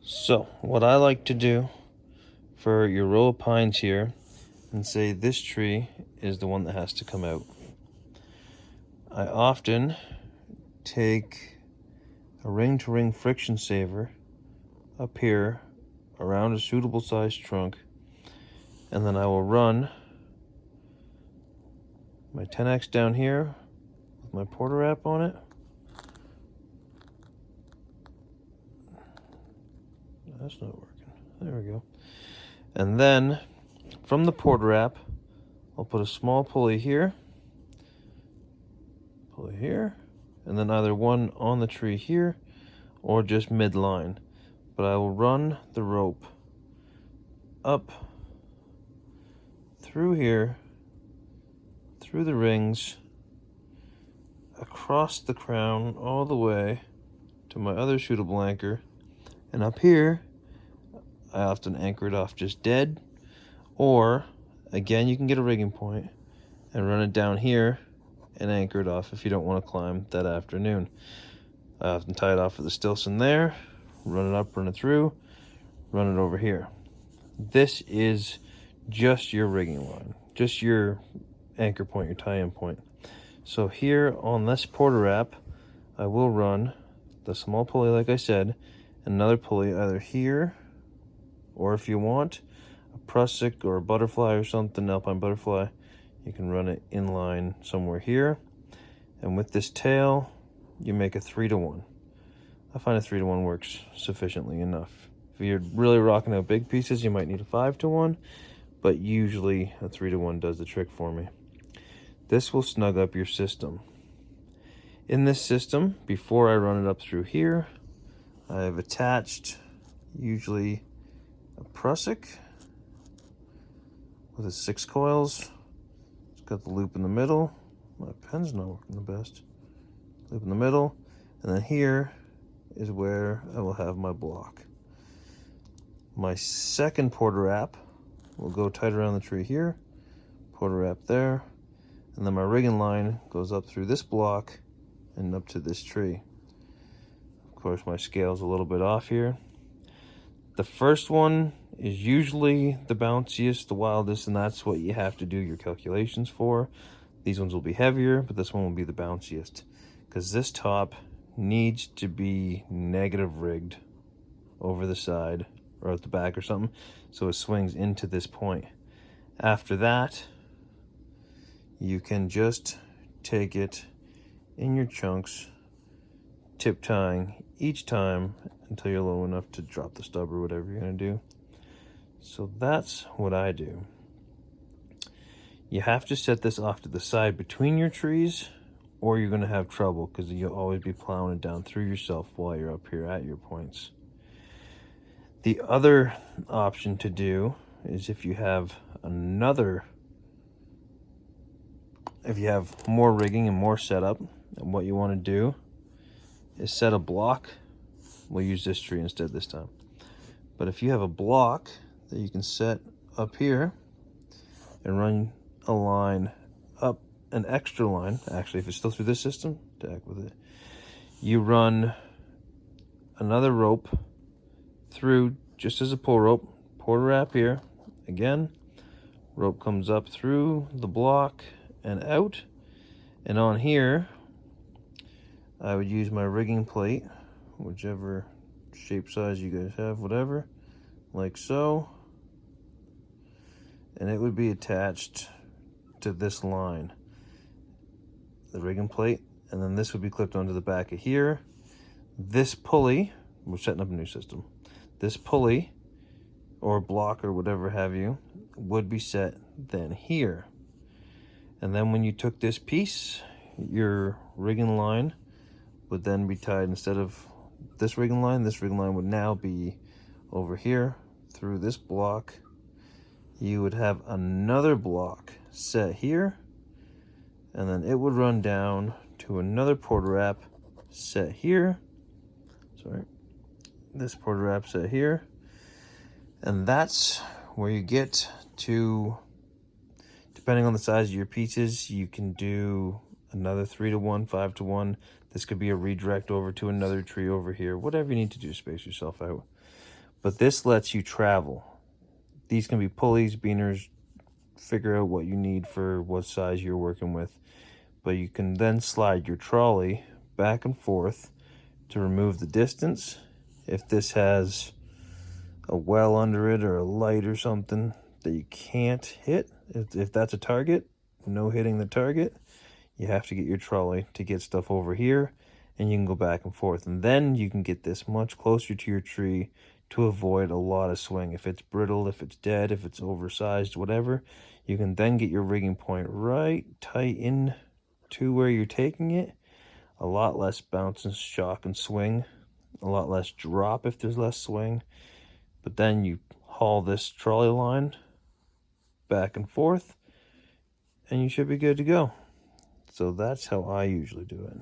So what I like to do for your row of pines here, and say this tree is the one that has to come out, I often take a ring-to-ring friction saver up here around a suitable sized trunk, and then I will run my 10X down here with my porter wrap on it. That's not working. There we go. And then from the porter wrap, I'll put a small pulley here, and then either one on the tree here or just midline. But I will run the rope up through here, through the rings, across the crown, all the way to my other shootable anchor. And up here, I often anchor it off just dead, or again, you can get a rigging point and run it down here and anchor it off if you don't want to climb that afternoon. I often tie it off with a Stilson there, run it up, run it through, run it over here. This is just your rigging line, just your anchor point, your tie-in point. So here on this porter wrap, I will run the small pulley, like I said, and another pulley either here, or if you want a prusik or a butterfly or something, alpine butterfly, you can run it in line somewhere here. And with this tail, you make a 3-to-1. I find a 3-to-1 works sufficiently enough. If you're really rocking out big pieces, you might need a 5-to-1, but usually a 3-to-1 does the trick for me. This will snug up your system. In this system, before I run it up through here, I have attached usually a prusik with its 6 coils. It's got the loop in the middle. My pen's not working the best. Loop in the middle, and then here is where I will have my block. My second porter wrap will go tight around the tree here, porter wrap there, and then my rigging line goes up through this block and up to this tree. Of course, my scale's a little bit off here. The first one is usually the bounciest, the wildest, and that's what you have to do your calculations for. These ones will be heavier, but this one will be the bounciest, because this top needs to be negative rigged over the side or at the back or something, so it swings into this point. After that, you can just take it in your chunks, tip tying each time until you're low enough to drop the stub or whatever you're going to do. So that's what I do. You have to set this off to the side between your trees, or you're going to have trouble, because you'll always be plowing it down through yourself while you're up here at your points. The other option to do is if you have more rigging and more setup, and what you want to do is set a block. We'll use this tree instead this time. But if you have a block that you can set up here and run a line up, an extra line, actually, if it's still through this system, to heck with it, you run another rope through just as a pull rope, porter wrap here, again, rope comes up through the block and out, and on here, I would use my rigging plate, whichever shape size you guys have, whatever, like so, and it would be attached to this line, the rigging plate, and then this would be clipped onto the back of here. This pulley, we're setting up a new system, this pulley or block or whatever have you would be set then here. And then when you took this piece, your rigging line would then be tied, instead of this rigging line would now be over here through this block. You would have another block set here, and then it would run down to another porter wrap set here. Sorry, this porter wrap set here, and that's where you get to, depending on the size of your pieces, you can do another 3-to-1, 5-to-1. This could be a redirect over to another tree over here, whatever you need to do to space yourself out. but this lets you travel. These can be pulleys, beaners, figure out what you need for what size you're working with. But you can then slide your trolley back and forth to remove the distance. If this has a well under it or a light or something that you can't hit, if that's a target, no hitting the target, you have to get your trolley to get stuff over here, and you can go back and forth. And then you can get this much closer to your tree to avoid a lot of swing. If it's brittle, if it's dead, if it's oversized, whatever, you can then get your rigging point right tight in to where you're taking it. A lot less bounce and shock and swing, a lot less drop if there's less swing. But then you haul this trolley line back and forth, and you should be good to go. So that's how I usually do it.